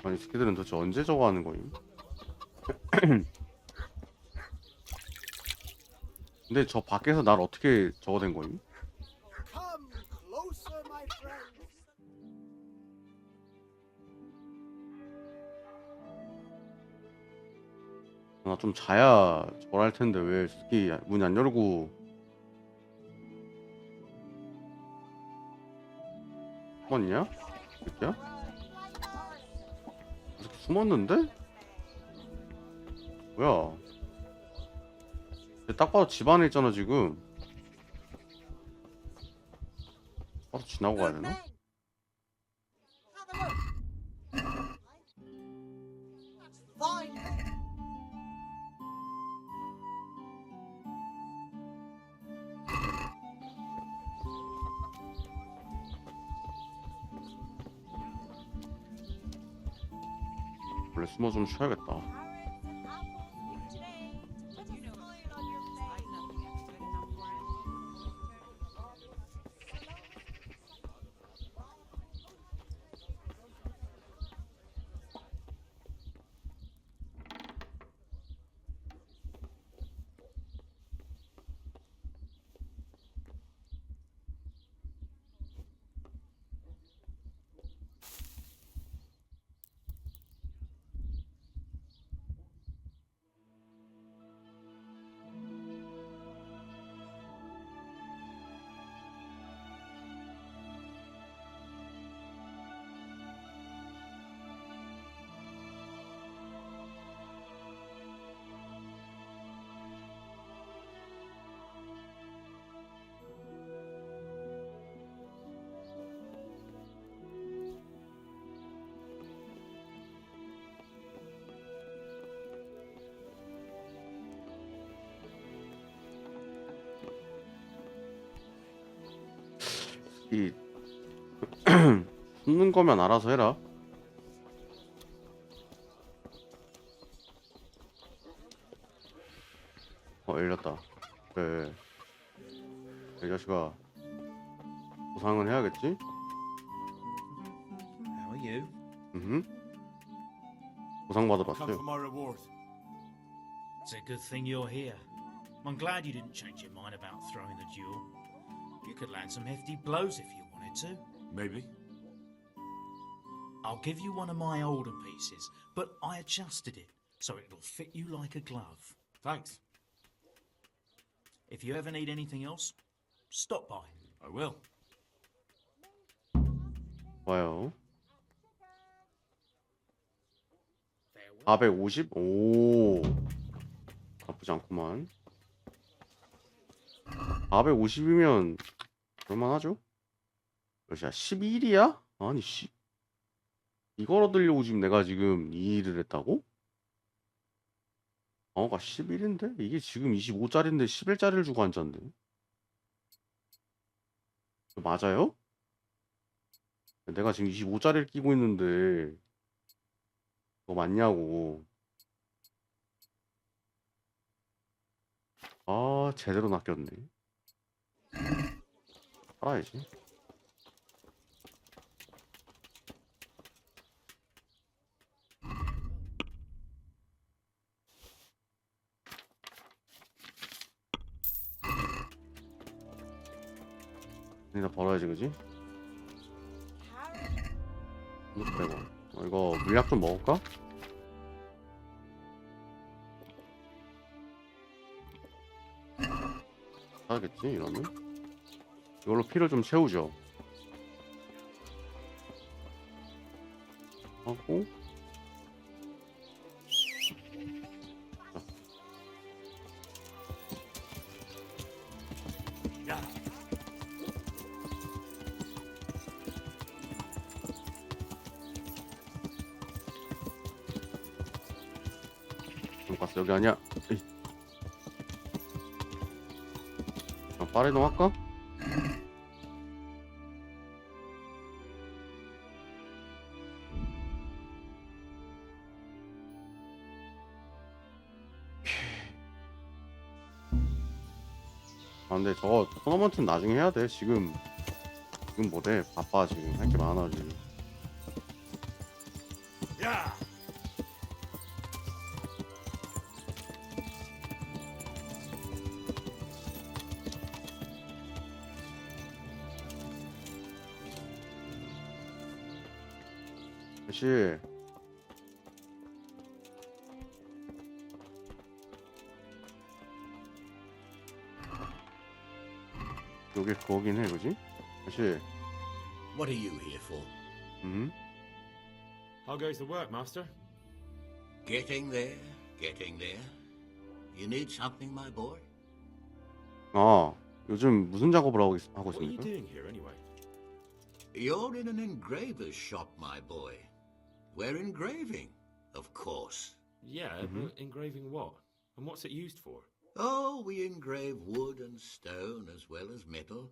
아니 새끼들은 도대체 언제 저거 하는 거임? 근데 저 밖에서 날 어떻게 저거 된 거임? 나 좀 자야 저걸 할 텐데 왜 새끼 문 안 열고 숨었냐? 새끼야? 이 새끼 숨었는데? 뭐야? 얘 딱 봐도 집 안에 있잖아 지금. 바로 지나고 가야 되나? 원래 숨어 좀 쉬어야겠다. 이 숨는 거면 알아서 해라. 열렸다. 그래, 이 자식아 보상은 해야겠지? How are you? 보상 Come 받아봤어요. for my reward. It's a good thing you're here. I'm glad you didn't change your mind about throwing the duel. You could land some hefty blows if you wanted to. Maybe. I'll give you one of my older pieces, but I adjusted it so it'll fit you like a glove. Thanks. If you ever need anything else, stop by. I will. 좋아요. Farewell. 450? 오, 나쁘지 않구만. 450이면 얼마나죠? 몇이야? 11이야? 아니 씨, 이걸 얻으려고 지금 내가 지금 이 일을 했다고? 방어가 11인데? 이게 지금 25짜리인데 11짜리를 주고 앉았네. 맞아요? 내가 지금 25짜리를 끼고 있는데 그거 맞냐고. 아, 제대로 낚였네. 팔아야지. 여기다 벌어야지, 그지? 600원. 이거 물약 좀 먹을까? 사야겠지, 이러면? 이걸로 피를 좀 채우죠. 하고 돈가스 여기 아니야. 에이. 빠르 이동할까? 아 근데 저거 토너먼트는 나중에 해야 돼. 지금 뭐래? 바빠 지금 할 게 많아 지금. Yeah. 아저씨. 요게 그거긴 해, 그지? 아저씨. What are you here for? 음? How goes the work, Master? Getting there, getting there. You need something, my boy? 아, 요즘 무슨 작업을 하고 What are you 있습니까? doing here anyway? You're in an engraver's shop, my boy. We're engraving, of course. Yeah, but engraving what? And what's it used for? Oh, we engrave wood and stone as well as metal.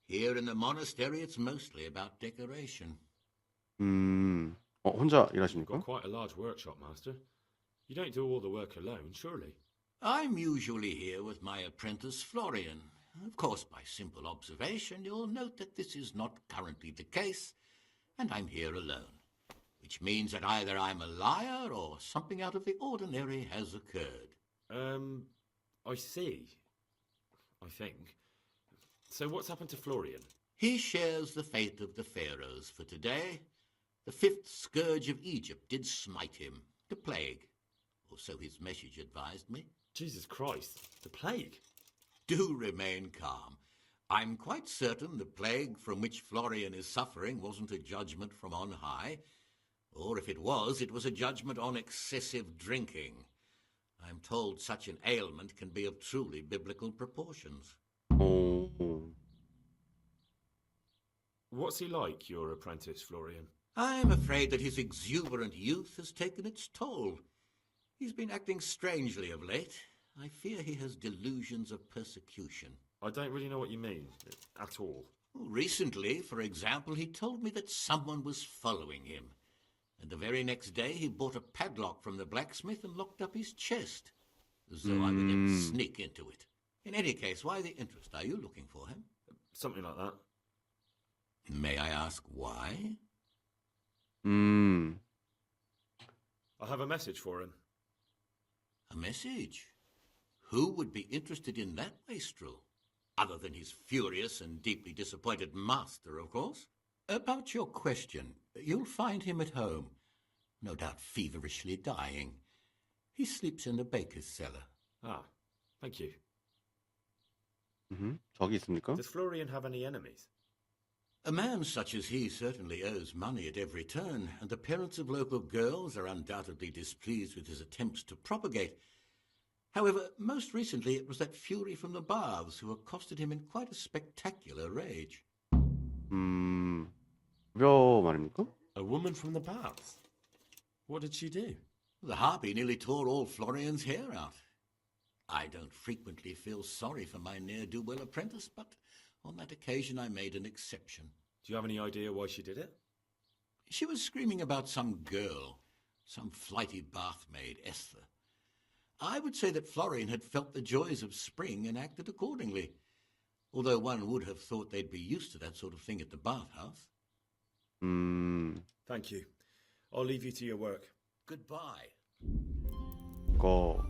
Here in the monastery, it's mostly about decoration. 혼자 You've 일하십니까? got quite a large workshop, Master. You don't do all the work alone, surely? I'm usually here with my apprentice, Florian. Of course, by simple observation, you'll note that this is not currently the case, and I'm here alone, which means that either I'm a liar or something out of the ordinary has occurred. I see. I think. So what's happened to Florian? He shares the fate of the pharaohs for today. The fifth scourge of Egypt did smite him, the plague, or so his message advised me. Jesus Christ, the plague? Do remain calm. I'm quite certain the plague from which Florian is suffering wasn't a judgment from on high, or if it was a judgment on excessive drinking. I'm told such an ailment can be of truly biblical proportions. 오, What's he like, your apprentice, Florian? I'm afraid that his exuberant youth has taken its toll. He's been acting strangely of late. I fear he has delusions of persecution. I don't really know what you mean, at all. Recently, for example, he told me that someone was following him. And the very next day he bought a padlock from the blacksmith and locked up his chest, as though I would ever sneak into it. In any case, why the interest? Are you looking for him? Something like that. May I ask why? I have a message for him. A message? Who would be interested in that wastrel? Other than his furious and deeply disappointed master, of course. About your question, you'll find him at home, no doubt feverishly dying. He sleeps in the baker's cellar. Ah, thank you. 저기 있습니까? Does Florian have any enemies? A man such as he certainly owes money at every turn, and the parents of local girls are undoubtedly displeased with his attempts to propagate. However, most recently it was that fury from the baths who accosted him in quite a spectacular rage. 몇 말입니까? A woman from the baths? What did she do? The harpy nearly tore all Florian's hair out. I don't frequently feel sorry for my ne'er-do-well apprentice, but on that occasion I made an exception. Do you have any idea why she did it? She was screaming about some girl, some flighty bathmaid, Esther. I would say that Florian had felt the joys of spring and acted accordingly, although one would have thought they'd be used to that sort of thing at the bathhouse. Thank you. I'll leave you to your work. Goodbye. 이거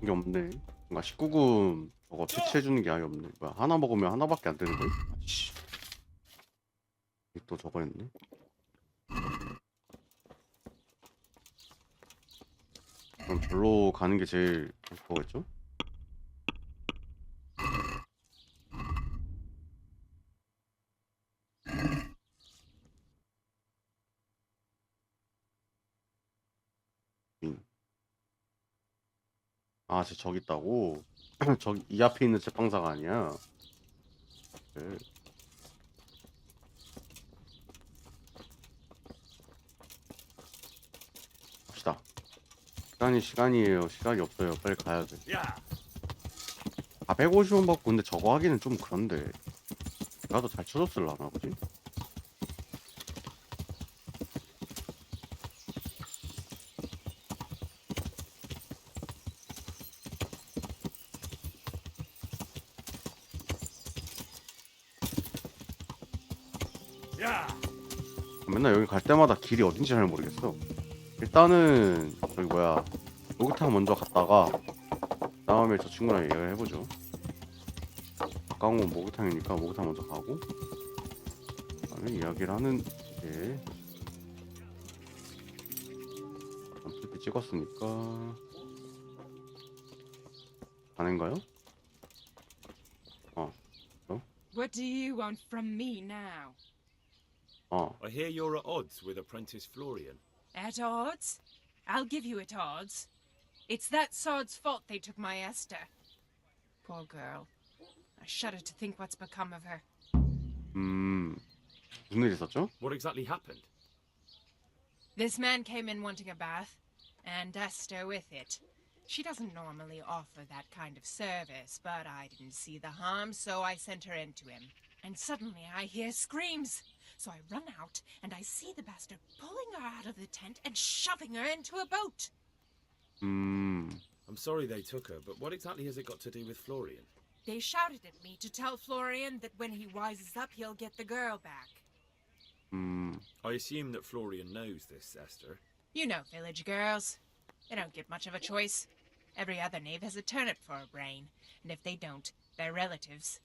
그런 게 없네. 뭔가 19금 저거 채취해주는 게 아예 없네. 뭐야, 하나 먹으면 하나밖에 안 되는 거야? 아씨. 또 저거 했네. 그럼 절로 가는 게 제일 그거겠죠? 아, 쟤 저기 있다고? 저기 이 앞에 있는 제빵사가 아니야. 네. 갑시다. 시간이에요. 시간이 없어요. 빨리 가야 돼. 아, 150원 받고 근데 저거 하기는 좀 그런데. 내가 더 잘 쳐줬을라나 보지? 맨날 여기 갈 때마다 길이 어딘지 잘 모르겠어. 일단은 저기 뭐야 목욕탕 먼저 갔다가 다음에 저 친구랑 얘기를 해보죠. 가까운 건 목욕탕이니까 목욕탕 먼저 가고 그다음에 이야기를 하는 게 때 찍었으니까 아닌가요? What do you want from me now? I hear you're at odds with Apprentice Florian. At odds? I'll give you at odds. It's that sod's fault they took my Esther. Poor girl. I shudder to think what's become of her. 무슨 일 있었죠? What exactly happened? This man came in wanting a bath, and Esther with it. She doesn't normally offer that kind of service, but I didn't see the harm, so I sent her in to him. And suddenly I hear screams. So I run out, and I see the bastard pulling her out of the tent and shoving her into a boat. I'm sorry they took her, but what exactly has it got to do with Florian? They shouted at me to tell Florian that when he wises up, he'll get the girl back. I assume that Florian knows this, Esther. You know village girls. They don't get much of a choice. Every other knave has a turnip for a brain, and if they don't, they're relatives.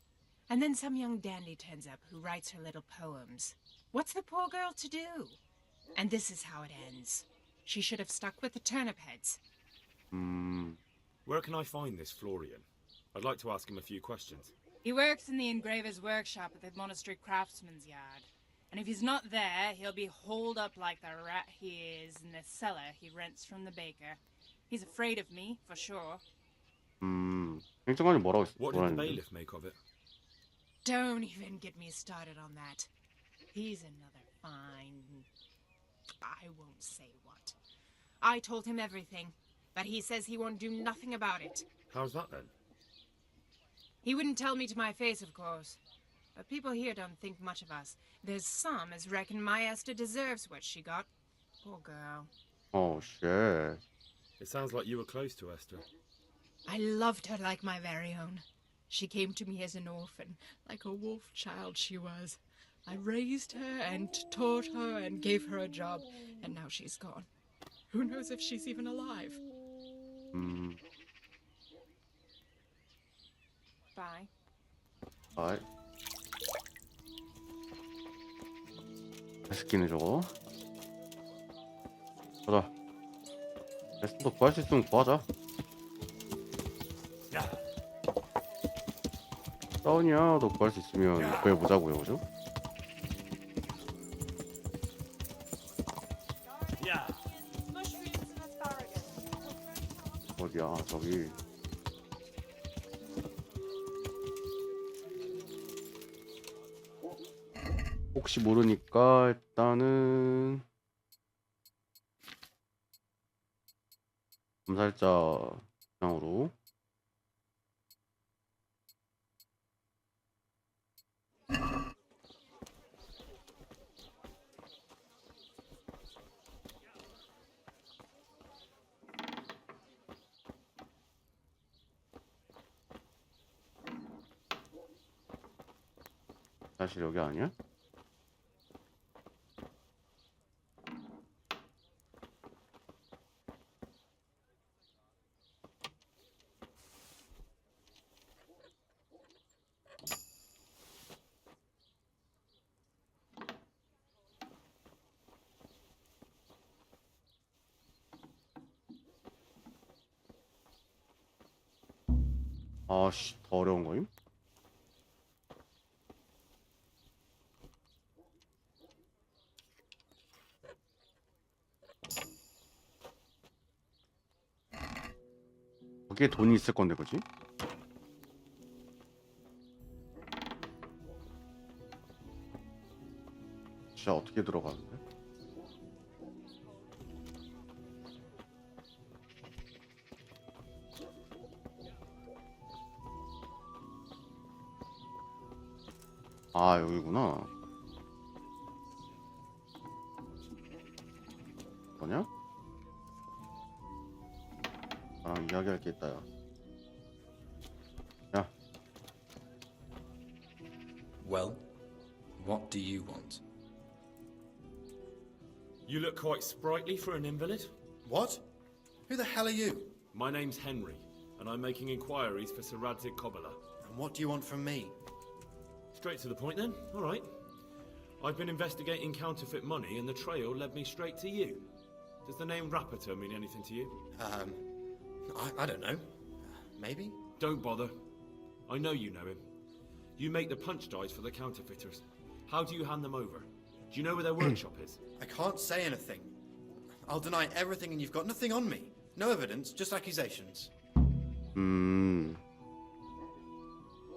And then some young dandy turns up who writes her little poems. What's the poor girl to do? And this is how it ends. She should have stuck with the turnip heads. Where can I find this Florian? I'd like to ask him a few questions. He works in the engraver's workshop at the monastery craftsman's yard. And if he's not there, he'll be holed up like the rat he is in the cellar he rents from the baker. He's afraid of me, for sure. 행정관이 뭐라고 What did the 뭐라는데? bailiff make of it? Don't even get me started on that. He's another fine... I won't say what. I told him everything, but he says he won't do nothing about it. How's that then? He wouldn't tell me to my face, of course. But people here don't think much of us. There's some as reckon my Esther deserves what she got. Poor girl. Oh shit. It sounds like you were close to Esther. I loved her like my very own. She came to me as an orphan, like a wolf child she was. I raised her and taught her and gave her a job, and now she's gone. Who knows if she's even alive? Bye. 아이. 새끼네 저거. 가자. 에스도 구할 수 있으면 구하자. 싸우냐도 구할 수 있으면 구해보자고요, 그죠? 어디야? 저기. 혹시 모르니까 일단은 암살자 장으로 사실 여기 아니야? 아씨, 더 어려운 거임? 거기에 돈이 있을 건데, 그지? 진짜 어떻게 들어가는데? 아, 여기구나. 뭐냐? 나랑 이야기할 게 있다, 야. 야, Well, what do you want? You look quite sprightly for an invalid. What? Who the hell are you? My name's Henry, and I'm making inquiries for Sir Radzig Kobyla. And what do you want from me? Straight to the point then. All right. I've been investigating counterfeit money, and the trail led me straight to you. Does the name Rapiter mean anything to you? I don't know. Maybe? Don't bother. I know you know him. You make the punch dice for the counterfeiters. How do you hand them over? Do you know where their workshop is? I can't say anything. I'll deny everything and you've got nothing on me. No evidence, just accusations.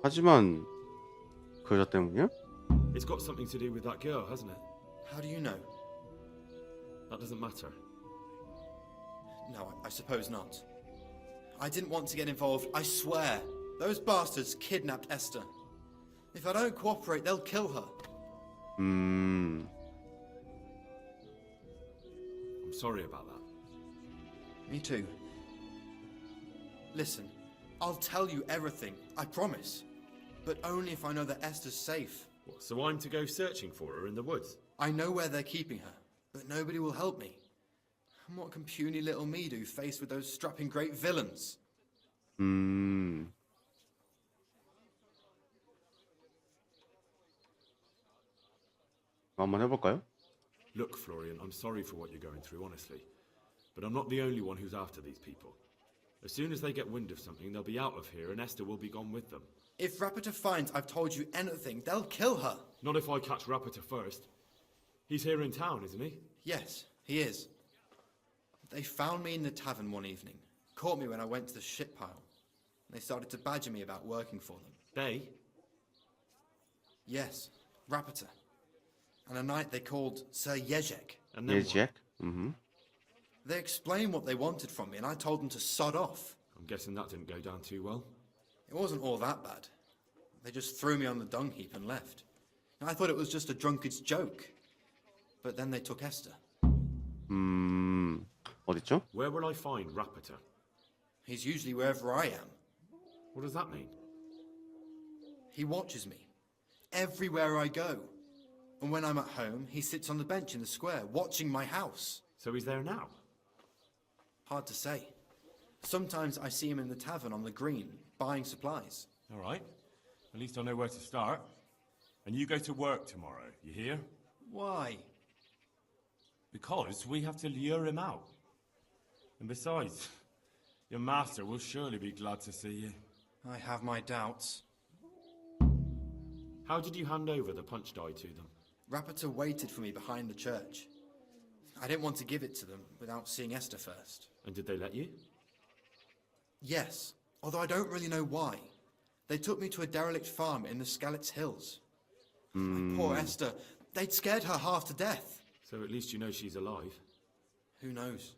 하지만 그 여자 때문이야? It's got something to do with that girl, hasn't it? How do you know? That doesn't matter. No, I suppose not. I didn't want to get involved, I swear. Those bastards kidnapped Esther. If I don't cooperate, they'll kill her. I'm sorry about that. Me too. Listen, I'll tell you everything, I promise. But only if I know that Esther's safe. What, so I'm to go searching for her in the woods? I know where they're keeping her, but nobody will help me. And what can puny little me do faced with those strapping great villains? 한번 해볼까요? Look, Florian, I'm sorry for what you're going through, honestly. But I'm not the only one who's after these people. As soon as they get wind of something, they'll be out of here and Esther will be gone with them. If Rapiter finds I've told you anything, they'll kill her. Not if I catch Rapiter first. He's here in town, isn't he? Yes, he is. They found me in the tavern one evening, caught me when I went to the ship pile. They started to badger me about working for them. They? Yes, Rapiter. And a knight they called Sir Jezek. And then 예지액? They explained what they wanted from me and I told them to sod off. I'm guessing that didn't go down too well. It wasn't all that bad. They just threw me on the dung heap and left. I thought it was just a drunkard's joke. But then they took Esther. 어딨죠? Where will I find Rapiter? He's usually wherever I am. What does that mean? He watches me. Everywhere I go. And when I'm at home, he sits on the bench in the square, watching my house. So he's there now? Hard to say. Sometimes I see him in the tavern on the green, buying supplies. All right. At least I know where to start. And you go to work tomorrow, you hear? Why? Because we have to lure him out. And besides, your master will surely be glad to see you. I have my doubts. How did you hand over the punch die to them? Rapiter waited for me behind the church. I didn't want to give it to them without seeing Esther first. And did they let you? Yes, although I don't really know why. They took me to a derelict farm in the Skalitz Hills. My poor Esther, they'd scared her half to death. So at least you know she's alive. Who knows?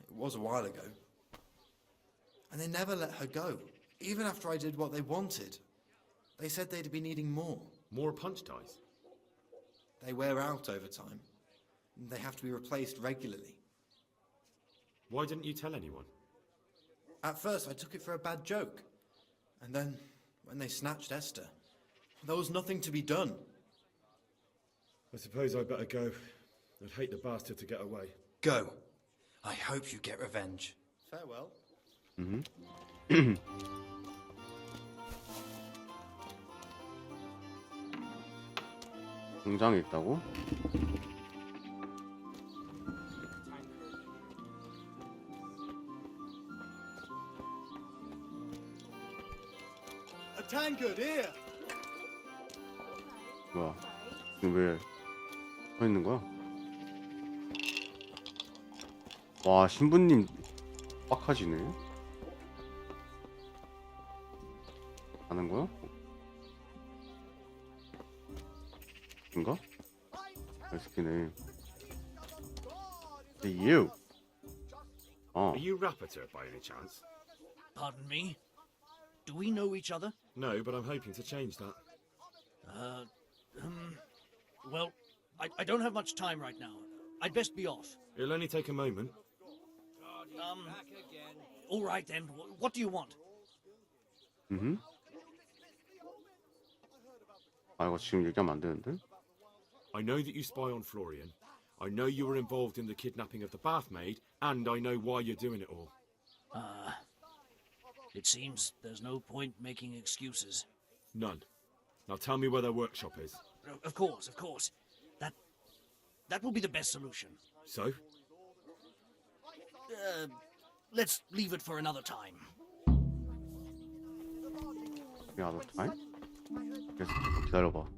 It was a while ago. And they never let her go, even after I did what they wanted. They said they'd be needing more. More punch dies? They wear out over time. They have to be replaced regularly. Why didn't you tell anyone? At first, I took it for a bad joke. And then, when they snatched Esther, there was nothing to be done. I suppose I'd better go. I'd hate the bastard to get away. Go. I hope you get revenge. Farewell. 공장에 있다고? A tankard here. 뭐야? 지금 왜 서 있는 거야? 와, 신부님 빡하시네. 가는 거야? 인가? 잘 스키네. Hey, you. Are you Rapiter by any chance? Pardon me? Do we know each other? No, but I'm hoping to change that. Well, I don't have much time right now. I'd best be off. It'll only take a moment. All right then. What do you want? 아, 이거 지금 얘기하면 안 되는데? I know that you spy on Florian. I know you were involved in the kidnapping of the bath maid, and I know why you're doing it all. It seems there's no point making excuses. None. Now tell me where their workshop is. Of course, of course. That will be the best solution. So? Let's leave it for another time. 야, 너 타임? 계속 좀 기다려봐.